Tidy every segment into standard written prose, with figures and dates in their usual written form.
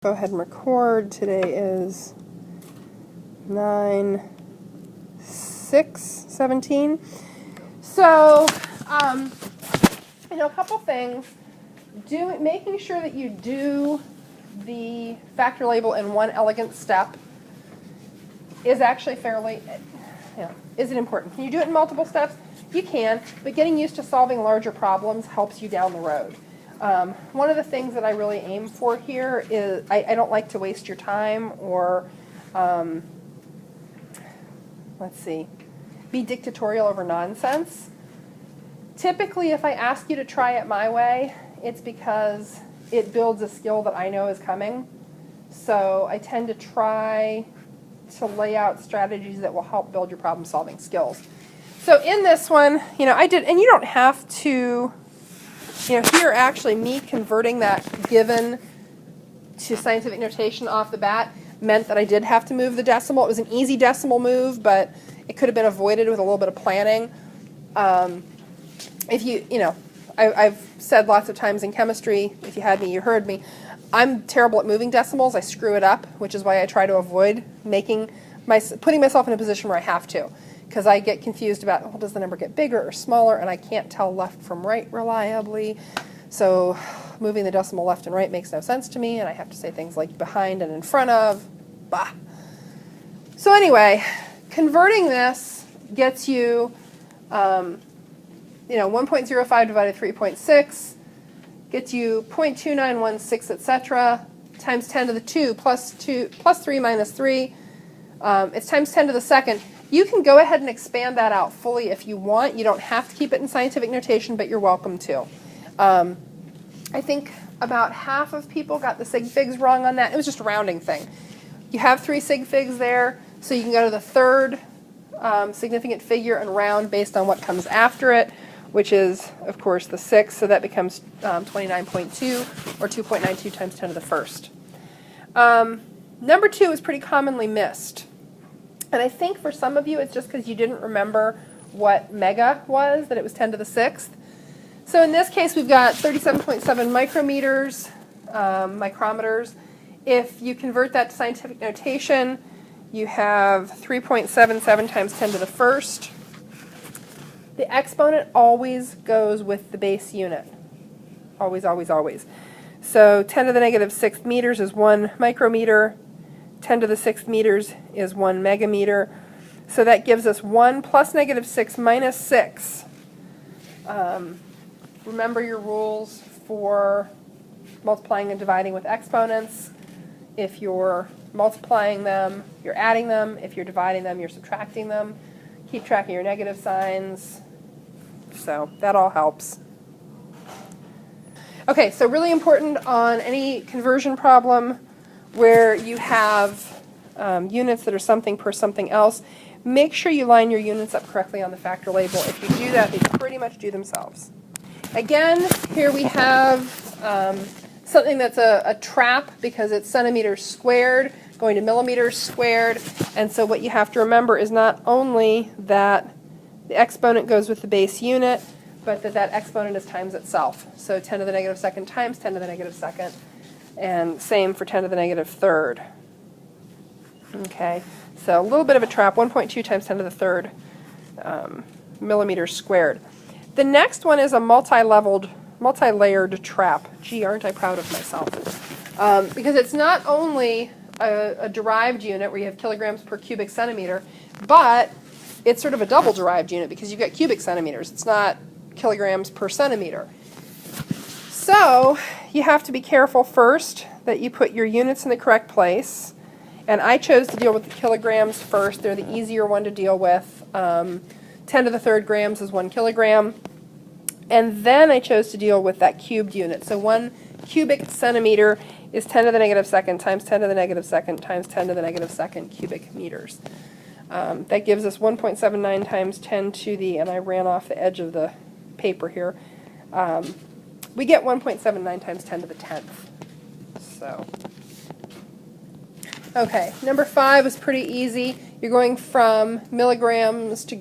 go ahead and record. Today is 9/6/17. So, a couple things. Making sure that you do the factor label in one elegant step is actually fairly, isn't important. Can you do it in multiple steps? You can, but getting used to solving larger problems helps you down the road. One of the things that I really aim for here is I don't like to waste your time or, be dictatorial over nonsense. Typically, if I ask you to try it my way, it's because it builds a skill that I know is coming. So I tend to try to lay out strategies that will help build your problem-solving skills. So in this one, I did, and you don't have to, here actually me converting that given to scientific notation off the bat meant that I did have to move the decimal. It was an easy decimal move, but it could have been avoided with a little bit of planning. I've said lots of times in chemistry, if you had me, you heard me, I'm terrible at moving decimals. I screw it up, which is why I try to avoid putting myself in a position where I have to, because I get confused about, well, does the number get bigger or smaller, and I can't tell left from right reliably. So moving the decimal left and right makes no sense to me, and I have to say things like behind and in front of. Bah. So anyway, converting this gets you 1.05 divided 3.6 gets you 0.2916, etc., times 10 to the 2 plus 3 minus 3. It's times 10 to the second. You can go ahead and expand that out fully if you want. You don't have to keep it in scientific notation, but you're welcome to. I think about half of people got the sig figs wrong on that. It was just a rounding thing. You have 3 sig figs there, so you can go to the third significant figure and round based on what comes after it, which is, of course, the 6, so that becomes 29.2, or 2.92 times 10 to the first. Number 2 is pretty commonly missed. And I think for some of you, it's just because you didn't remember what mega was, that it was 10 to the 6th. So in this case, we've got 37.7 micrometers, micrometers. If you convert that to scientific notation, you have 3.77 times 10 to the first. The exponent always goes with the base unit. Always, always, always. So 10 to the negative 6th meters is 1 micrometer. 10 to the 6th meters is 1 megameter. So that gives us 1 plus negative 6 minus 6. Remember your rules for multiplying and dividing with exponents. If you're multiplying them, you're adding them. If you're dividing them, you're subtracting them. Keep track of your negative signs. So that all helps. Okay, so really important on any conversion problem where you have units that are something per something else, make sure you line your units up correctly on the factor label. If you do that, they pretty much do themselves. Again, here we have something that's a trap because it's centimeters squared going to millimeters squared, and so what you have to remember is not only that the exponent goes with the base unit, but that exponent is times itself. So 10 to the negative second times 10 to the negative second, and same for 10 to the negative third. Okay, so a little bit of a trap, 1.2 times 10 to the third millimeters squared. The next one is a multi-layered trap. Gee, aren't I proud of myself? Because it's not only a derived unit where you have kilograms per cubic centimeter, but it's sort of a double derived unit because you've got cubic centimeters. It's not kilograms per centimeter. So you have to be careful first that you put your units in the correct place. And I chose to deal with the kilograms first. They're the easier one to deal with. 10 to the third grams is 1 kilogram. And then I chose to deal with that cubed unit. So 1 cubic centimeter is 10 to the negative second times 10 to the negative second times 10 to the negative second cubic meters. That gives us 1.79 times 10 to the, and I ran off the edge of the paper here, we get 1.79 times 10 to the 10th. So, okay, number 5 is pretty easy. You're going from milligrams to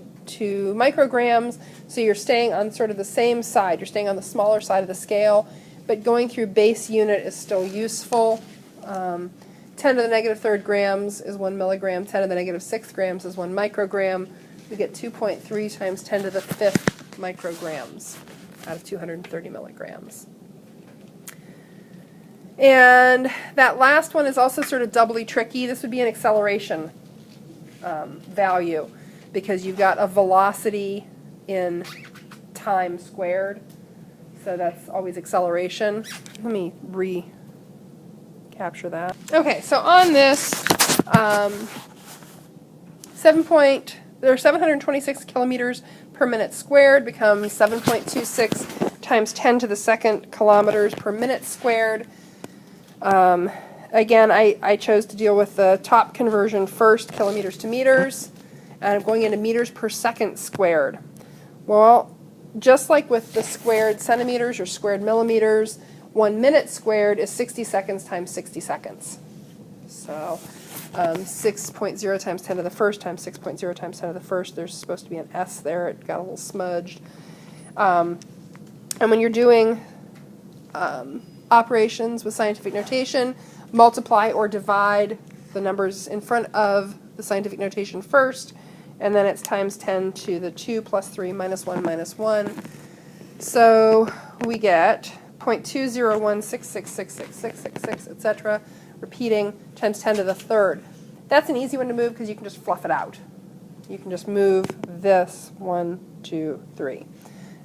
micrograms, so you're staying on sort of the same side. You're staying on the smaller side of the scale, but going through base unit is still useful. 10 to the negative third grams is 1 milligram. 10 to the negative sixth grams is 1 microgram. We get 2.3 times 10 to the fifth micrograms out of 230 milligrams. And that last one is also sort of doubly tricky. This would be an acceleration value because you've got a velocity in time squared. So that's always acceleration. Let me recapture that. Okay, so on this, there are 726 kilometers per minute squared becomes 7.26 times 10 to the second kilometers per minute squared. Again, I chose to deal with the top conversion first, kilometers to meters, and I'm going into meters per second squared. Well, just like with the squared centimeters or squared millimeters, 1 minute squared is 60 seconds times 60 seconds. So 6.0 times 10 to the first times 6.0 times 10 to the first, there's supposed to be an S there, it got a little smudged. And when you're doing operations with scientific notation, multiply or divide the numbers in front of the scientific notation first, and then it's times 10 to the 2 plus 3 minus 1 minus 1. So we get 0.201666666, etc., repeating times 10 to the third. That's an easy one to move because you can just fluff it out. You can just move this 1, 2, 3.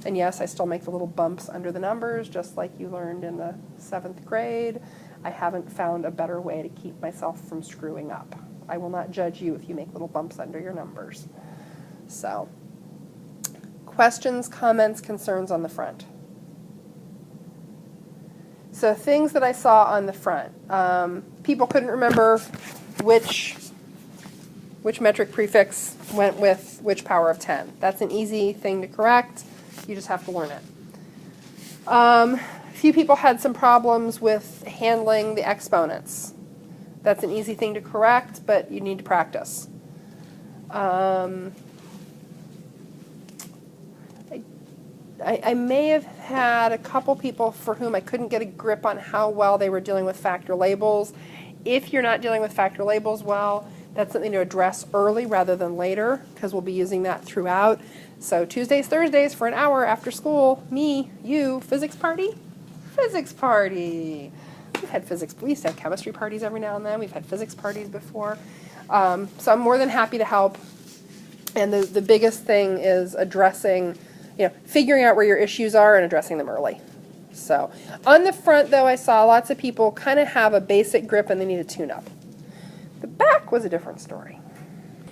And yes, I still make the little bumps under the numbers, just like you learned in the 7th grade. I haven't found a better way to keep myself from screwing up. I will not judge you if you make little bumps under your numbers. So, questions, comments, concerns on the front. So things that I saw on the front. People couldn't remember which metric prefix went with which power of 10. That's an easy thing to correct. You just have to learn it. A few people had some problems with handling the exponents. That's an easy thing to correct, but you need to practice. I may have had a couple people for whom I couldn't get a grip on how well they were dealing with factor labels. If you're not dealing with factor labels well, that's something to address early rather than later, because we'll be using that throughout. So Tuesdays, Thursdays for an hour after school, me, you, physics party? Physics party! We've had physics, we used to have chemistry parties every now and then. We've had physics parties before. So I'm more than happy to help. And the biggest thing is addressing, figuring out where your issues are and addressing them early. So on the front, though, I saw lots of people kind of have a basic grip and they need a tune-up. The back was a different story.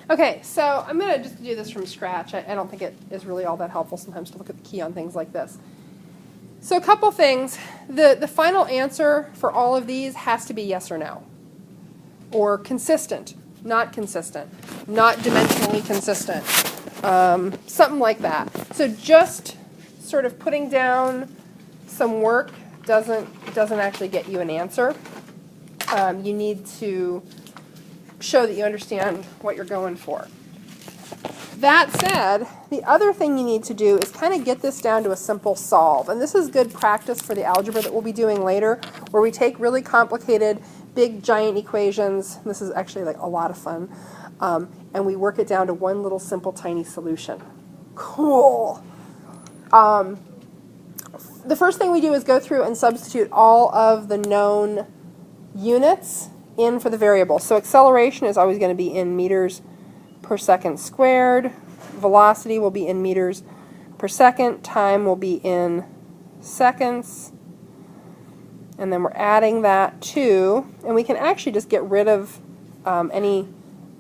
Okay, so I'm going to just do this from scratch. I don't think it is really all that helpful sometimes to look at the key on things like this. So a couple things. The final answer for all of these has to be yes or no. Or consistent, not dimensionally consistent. Something like that. So just sort of putting down some work doesn't actually get you an answer. You need to show that you understand what you're going for. That said, the other thing you need to do is kind of get this down to a simple solve. And this is good practice for the algebra that we'll be doing later, where we take really complicated, big, giant equations. This is actually like a lot of fun. And we work it down to one little simple, tiny solution. Cool. The first thing we do is go through and substitute all of the known units in for the variable. So acceleration is always going to be in meters per second squared. Velocity will be in meters per second. Time will be in seconds. And then we're adding that to, and we can actually just get rid of any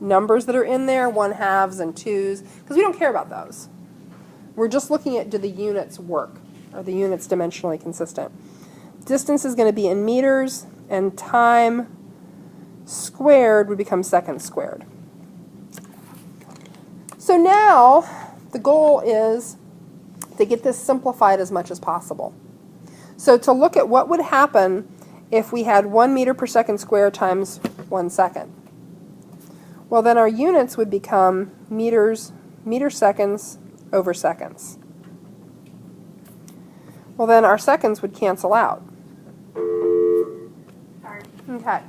numbers that are in there, 1/2s and 2s, because we don't care about those. We're just looking at, do the units work? Are the units dimensionally consistent? Distance is going to be in meters, and time squared would become seconds squared. So now the goal is to get this simplified as much as possible. So to look at what would happen if we had 1 meter per second squared times 1 second. Well, then our units would become meter seconds over seconds. Well, then our seconds would cancel out. Sorry. Okay.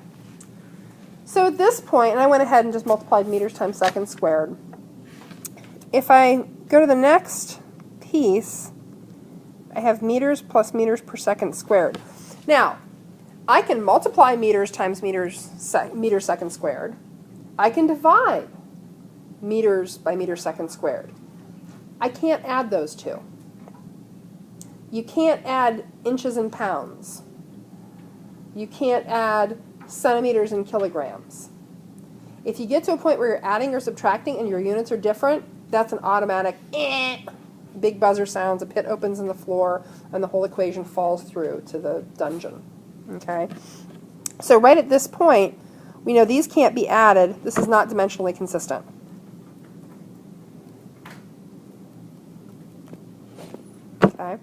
So at this point, and I went ahead and just multiplied meters times seconds squared. If I go to the next piece, I have meters plus meters per second squared. Now, I can multiply meters times meters second squared. I can divide meters by meter second squared. I can't add those two. You can't add inches and pounds. You can't add centimeters and kilograms. If you get to a point where you're adding or subtracting and your units are different, that's an automatic big buzzer sounds, a pit opens in the floor, and the whole equation falls through to the dungeon. Okay? So right at this point, we know these can't be added. This is not dimensionally consistent. Okay?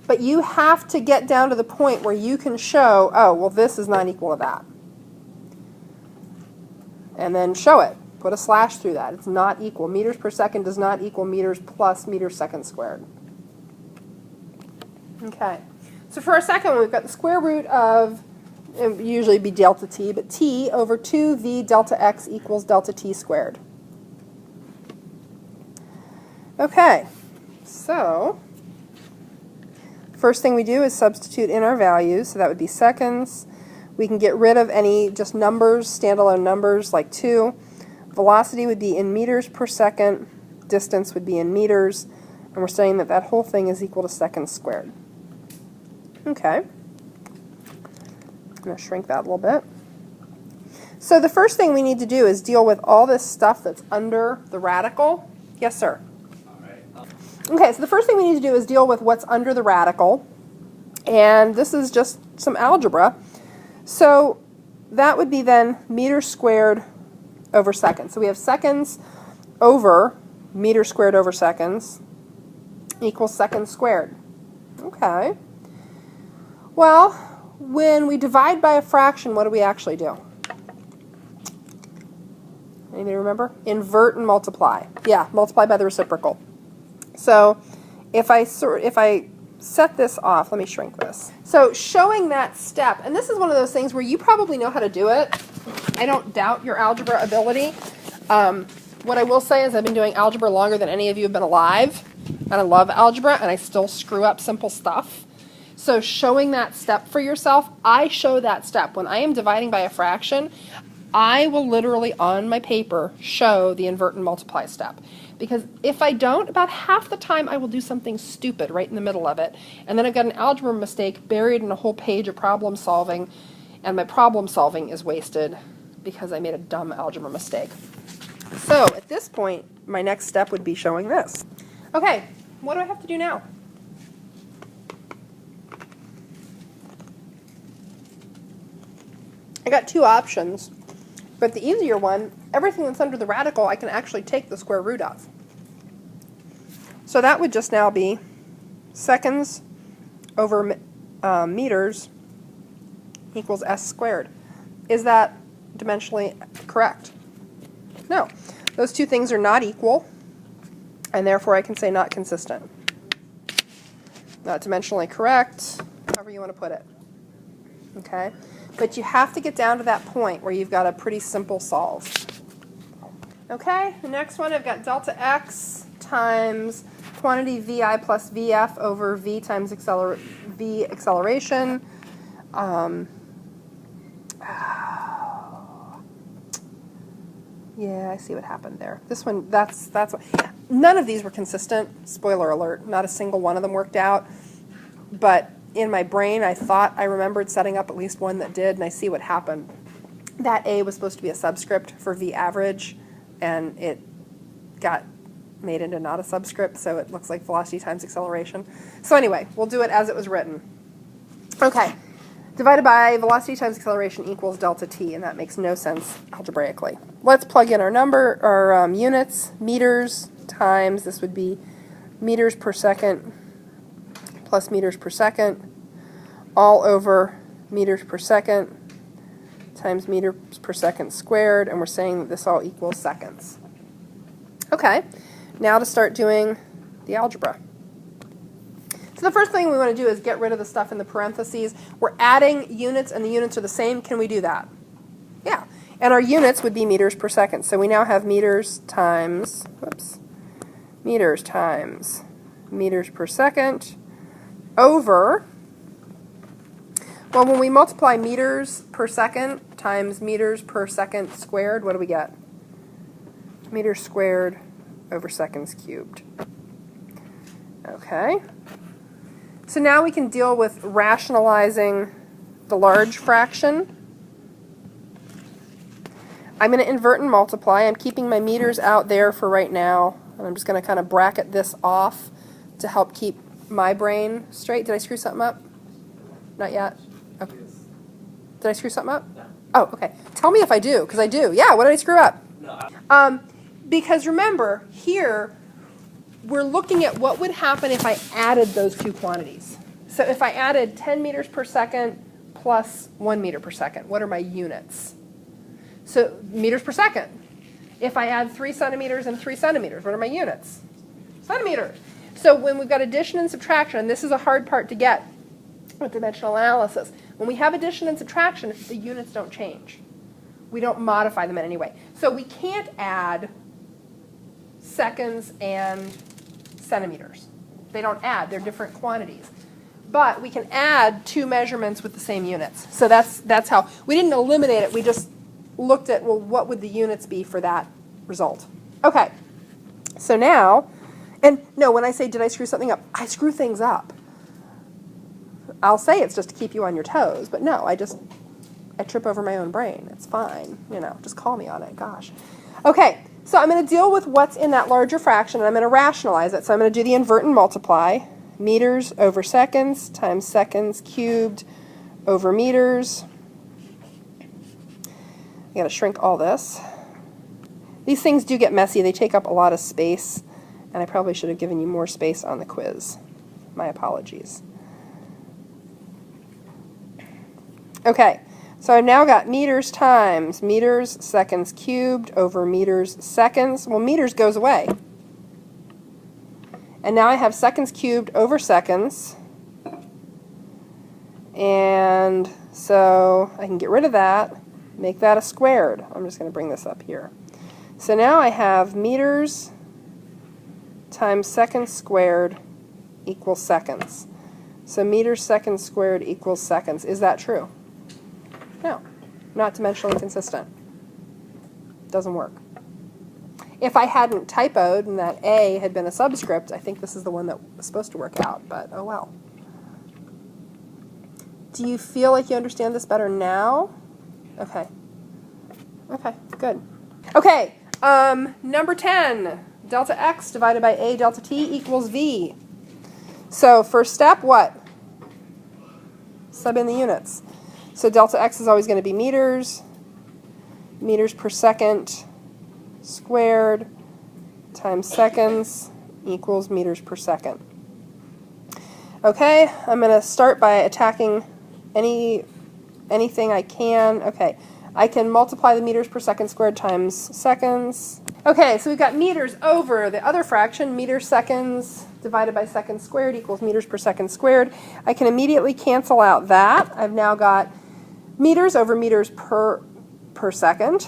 But you have to get down to the point where you can show, oh, well, this is not equal to that. And then show it. Put a slash through that. It's not equal. Meters per second does not equal meters plus meters second squared. Okay. So for our second one, we've got the square root of, it would usually be delta t, but t over 2v delta x equals delta t squared. Okay. So first thing we do is substitute in our values, so that would be seconds. We can get rid of any just numbers, standalone numbers like 2. Velocity would be in meters per second, distance would be in meters, and we're saying that that whole thing is equal to seconds squared. Okay. I'm going to shrink that a little bit. So the first thing we need to do is deal with all this stuff that's under the radical. Yes, sir? Okay, so the first thing we need to do is deal with what's under the radical, and this is just some algebra. So that would be then meters squared over seconds. So we have seconds over meters squared over seconds equals seconds squared. Okay. Well, when we divide by a fraction, what do we actually do? Anybody remember? Invert and multiply. Yeah, multiply by the reciprocal. So if I set this off, let me shrink this. So showing that step, and this is one of those things where you probably know how to do it. I don't doubt your algebra ability. What I will say is I've been doing algebra longer than any of you have been alive, and I love algebra, and I still screw up simple stuff. So showing that step for yourself, I show that step. When I am dividing by a fraction, I will literally on my paper show the invert and multiply step. Because if I don't, about half the time I will do something stupid right in the middle of it. And then I've got an algebra mistake buried in a whole page of problem solving, and my problem solving is wasted because I made a dumb algebra mistake. So at this point, my next step would be showing this. Okay, what do I have to do now? I got two options. But the easier one, everything that's under the radical, I can actually take the square root of. So that would just now be seconds over meters equals s squared. Is that dimensionally correct? No. Those two things are not equal, and therefore I can say not consistent. Not dimensionally correct, however you want to put it. Okay? But you have to get down to that point where you've got a pretty simple solve. Okay, the next one I've got delta x times quantity vi plus vf over v times v acceleration. Yeah, I see what happened there. This one, that's what, none of these were consistent. Spoiler alert, not a single one of them worked out. But in my brain, I thought I remembered setting up at least one that did, and I see what happened. That A was supposed to be a subscript for V average, and it got made into not a subscript, so it looks like velocity times acceleration. So anyway, we'll do it as it was written. Okay, divided by velocity times acceleration equals delta t, and that makes no sense algebraically. Let's plug in our number, our units, meters times, this would be meters per second plus meters per second, all over meters per second times meters per second squared, and we're saying that this all equals seconds. Okay, now to start doing the algebra. So the first thing we want to do is get rid of the stuff in the parentheses. We're adding units and the units are the same. Can we do that? Yeah. And our units would be meters per second. So we now have meters times, meters times meters per second over, well, when we multiply meters per second times meters per second squared, what do we get? Meters squared over seconds cubed. Okay. So now we can deal with rationalizing the large fraction. I'm going to invert and multiply. I'm keeping my meters out there for right now. And I'm just going to kind of bracket this off to help keep my brain straight. Did I screw something up? Not yet? Okay. Did I screw something up? No. Oh, okay. Tell me if I do, because I do. Yeah, what did I screw up? No. Because remember, here, we're looking at what would happen if I added those two quantities. So if I added 10 meters per second plus 1 meter per second, what are my units? So meters per second. If I add 3 centimeters and 3 centimeters, what are my units? Centimeters. So when we've got addition and subtraction, and this is a hard part to get with dimensional analysis, when we have addition and subtraction, the units don't change. We don't modify them in any way. So we can't add seconds and centimeters. They don't add. They're different quantities. But we can add two measurements with the same units. So that's how. We didn't eliminate it. We just looked at, well, what would the units be for that result? Okay. So now, and no, when I say did I screw something up, I screw things up. I'll say it's just to keep you on your toes, but no, I trip over my own brain. It's fine. You know, just call me on it. Gosh. Okay. So I'm going to deal with what's in that larger fraction, and I'm going to rationalize it. So I'm going to do the invert and multiply. Meters over seconds times seconds cubed over meters. I got to shrink all this. These things do get messy. They take up a lot of space, and I probably should have given you more space on the quiz. My apologies. Okay. So I've now got meters times meters seconds cubed over meters seconds. Well, meters goes away. And now I have seconds cubed over seconds. And so I can get rid of that, make that a squared. I'm just going to bring this up here. So now I have meters times seconds squared equals seconds. So meters seconds squared equals seconds. Is that true? No, not dimensionally consistent. Doesn't work. If I hadn't typoed and that A had been a subscript, I think this is the one that was supposed to work out, but oh well. Do you feel like you understand this better now? Okay. Okay, good. Okay, number 10, delta x divided by A delta t equals V. So first step, what? Sub in the units. So delta x is always going to be meters, meters per second squared times seconds equals meters per second. Okay, I'm going to start by attacking anything I can. Okay, I can multiply the meters per second squared times seconds. Okay, so we've got meters over the other fraction, meters seconds divided by seconds squared equals meters per second squared. I can immediately cancel out that. I've now got meters over meters per second,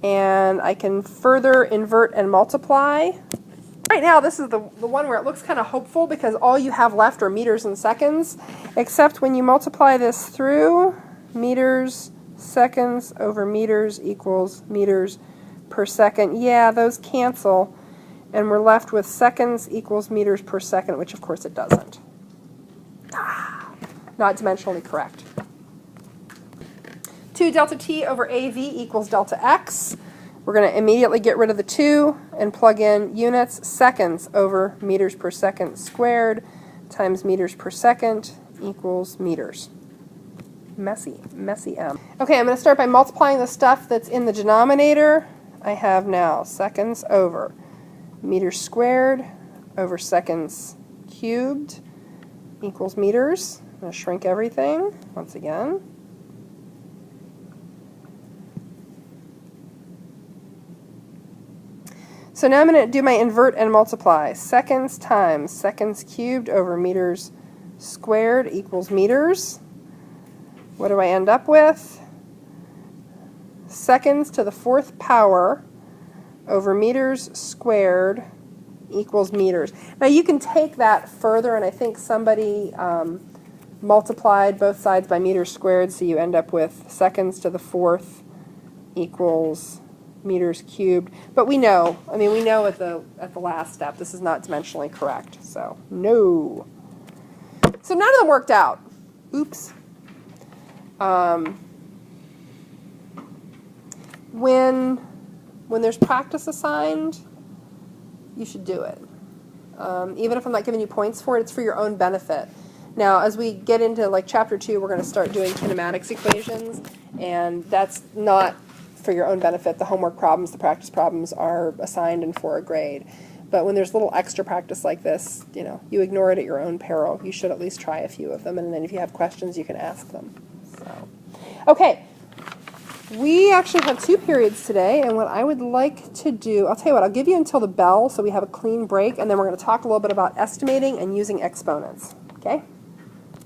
and I can further invert and multiply. Right now, this is the one where it looks kind of hopeful because all you have left are meters and seconds, except when you multiply this through, meters seconds over meters equals meters per second. Yeah, those cancel, and we're left with seconds equals meters per second, which of course it doesn't. Not dimensionally correct. 2 delta t over AV equals delta x. We're going to immediately get rid of the 2 and plug in units. Seconds over meters per second squared times meters per second equals meters. Messy, messy M. Okay, I'm going to start by multiplying the stuff that's in the denominator. I have now seconds over meters squared over seconds cubed equals meters. I'm going to shrink everything once again. So So now I'm going to do my invert and multiply. Seconds times seconds cubed over meters squared equals meters. What do I end up with? Seconds to the 4th power over meters squared equals meters. Now you can take that further, and I think somebody multiplied both sides by meters squared, so you end up with seconds to the 4th equals meters cubed. But we know, I mean, we know at the last step this is not dimensionally correct, so no. So none of them worked out. Oops. When there's practice assigned, you should do it. Even if I'm not giving you points for it, it's for your own benefit. Now, as we get into like chapter 2, we're going to start doing kinematics equations, and that's not for your own benefit. The homework problems, the practice problems are assigned and for a grade. But when there's little extra practice like this, you know, you ignore it at your own peril. You should at least try a few of them, and then if you have questions, you can ask them. So, okay. We actually have 2 periods today, and what I would like to do, I'll tell you what, I'll give you until the bell so we have a clean break, and then we're going to talk a little bit about estimating and using exponents. Okay?